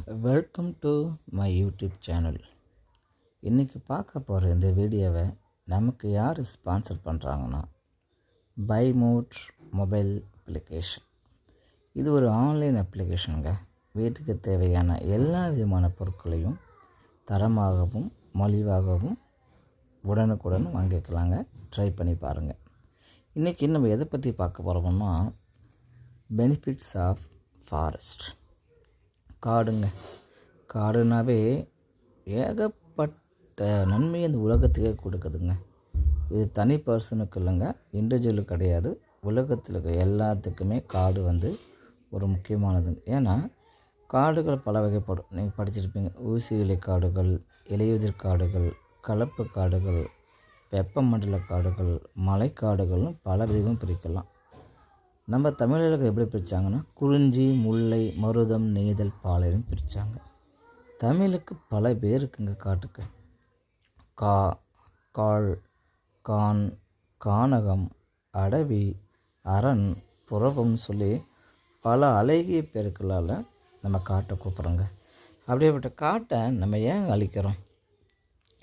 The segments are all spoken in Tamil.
Welcome to my YouTube channel. இன்றைக்கி பார்க்க போகிற இந்த வீடியோவை நமக்கு யார் ஸ்பான்சர் பண்ணுறாங்கன்னா பைமோட் மொபைல் அப்ளிகேஷன். இது ஒரு ஆன்லைன் அப்ளிகேஷனுங்க. வீட்டுக்கு தேவையான எல்லா விதமான பொருட்களையும் தரமாகவும் மலிவாகவும் உடனுக்குடன் வாங்கிக்கலாங்க. ட்ரை பண்ணி பாருங்கள். இன்றைக்கி நம்ம எதை பற்றி பார்க்க போகிறோம்னா பெனிஃபிட்ஸ் ஆஃப் ஃபாரஸ்ட். காடுங்க. காடுனாவே ஏகப்பட்ட நன்மை இந்த உலகத்துக்கே கொடுக்குதுங்க. இது தனி பர்சனுக்கு இல்லைங்க, இண்டிவிஜுவலுக்கு கிடையாது. உலகத்தில் இருக்க எல்லாத்துக்குமே காடு ஒரு முக்கியமானது. ஏன்னா காடுகள் பல வகைப்படும். நீங்கள் படிச்சிருப்பீங்க. ஊசி இலை காடுகள், இலையுதிர் காடுகள், கலப்பு காடுகள், வெப்பமண்டல காடுகள், மலைக்காடுகள்னு பல விதமும் பிரிக்கலாம். நம்ம தமிழர்களுக்கு எப்படி பிரித்தாங்கன்னா குறிஞ்சி, முல்லை, மருதம், நெய்தல், பாலைன்னு பிரித்தாங்க. தமிழுக்கு பல பேர் இருக்குங்க. காட்டுக்கு காள், கான், கானகம், அடவி, அரண், புறவம்னு சொல்லி பல அழகிய பேருக்களால் நம்ம காட்டை கூப்பிட்றோங்க. அப்படியேப்பட்ட காட்டை நம்ம ஏன் அழிக்கிறோம்,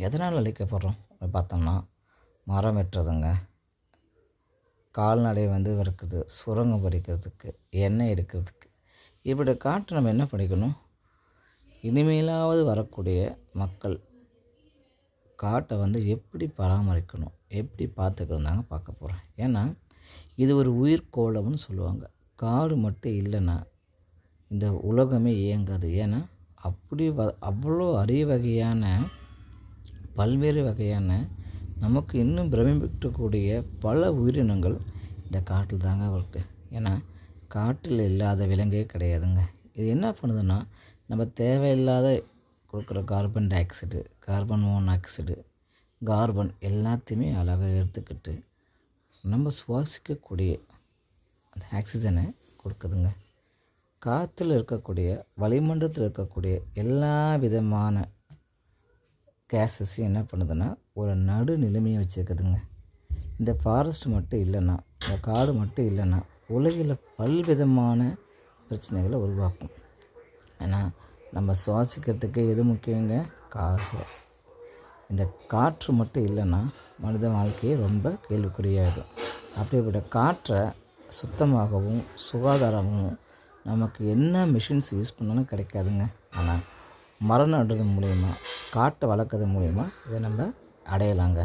எதனால் அழிக்கப்படுறோம் பார்த்தோம்னா மரம் வெட்டுறதுங்க, கால்நடை இருக்குது, சுரங்கம் பறிக்கிறதுக்கு, எண்ணெய் எடுக்கிறதுக்கு. இப்படி காட்டை நம்ம என்ன பண்ணிக்கணும், இனிமேலாவது வரக்கூடிய மக்கள் காட்டை எப்படி பராமரிக்கணும், எப்படி பார்த்துக்கணும் தாங்க பார்க்க போகிறேன். ஏன்னா இது ஒரு உயிர்கோளம்னு சொல்லுவாங்க. காடு மட்டும் இல்லைன்னா இந்த உலகமே இயங்காது. ஏன்னா அவ்வளோ அரிய வகையான பல்வேறு வகையான நமக்கு இன்னும் பிரமிக்கக்கூடிய பல உயிரினங்கள் இந்த காட்டில் தாங்க இருக்குது. ஏன்னா காட்டில் இல்லாத விலங்கே கிடையாதுங்க. இது என்ன பண்ணுதுன்னா நம்ம தேவையில்லாத கொடுக்குற carbon di oxide, carbon monoxide, carbon எல்லாத்தையுமே அழகாக எடுத்துக்கிட்டு நம்ம சுவாசிக்கக்கூடிய அந்த ஆக்சிஜனை கொடுக்குதுங்க. காற்றுல இருக்கக்கூடிய வளிமண்டலத்தில் இருக்கக்கூடிய எல்லா விதமான கேஸஸையும் என்ன பண்ணுதுன்னா ஒரு நடுநிலைமையை வச்சுருக்குதுங்க. இந்த ஃபாரஸ்ட் மட்டும் இல்லைன்னா, இந்த காடு மட்டும் இல்லைன்னா உலகில் பல்விதமான பிரச்சனைகளை உருவாக்கும். ஏன்னா நம்ம சுவாசிக்கிறதுக்கு எது முக்கியங்க, காசு. இந்த காற்று மட்டும் இல்லைன்னா மனித வாழ்க்கையே ரொம்ப கேள்விக்குறியாகிடும். அப்படிப்பட்ட காற்றை சுத்தமாகவும் சுகாதாரமாகவும் நமக்கு என்ன மிஷின்ஸ் யூஸ் பண்ணாலும் கிடைக்காதுங்க. ஆனால் மரம் நடுறது மூலயமா, காட்டை வளர்க்குறது மூலயமா இதை நம்ம அடையலாங்க.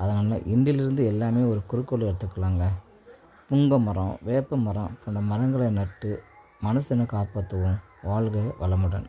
அதனால் இன்றிலிருந்து எல்லாமே ஒரு குறிக்கோள் எடுத்துக்கலாங்க. புங்க மரம், வேப்ப மரம் போன்ற மரங்களை நட்டு மனுஷனை காப்பாற்றுவோம். வாழ்க வளமுடன்.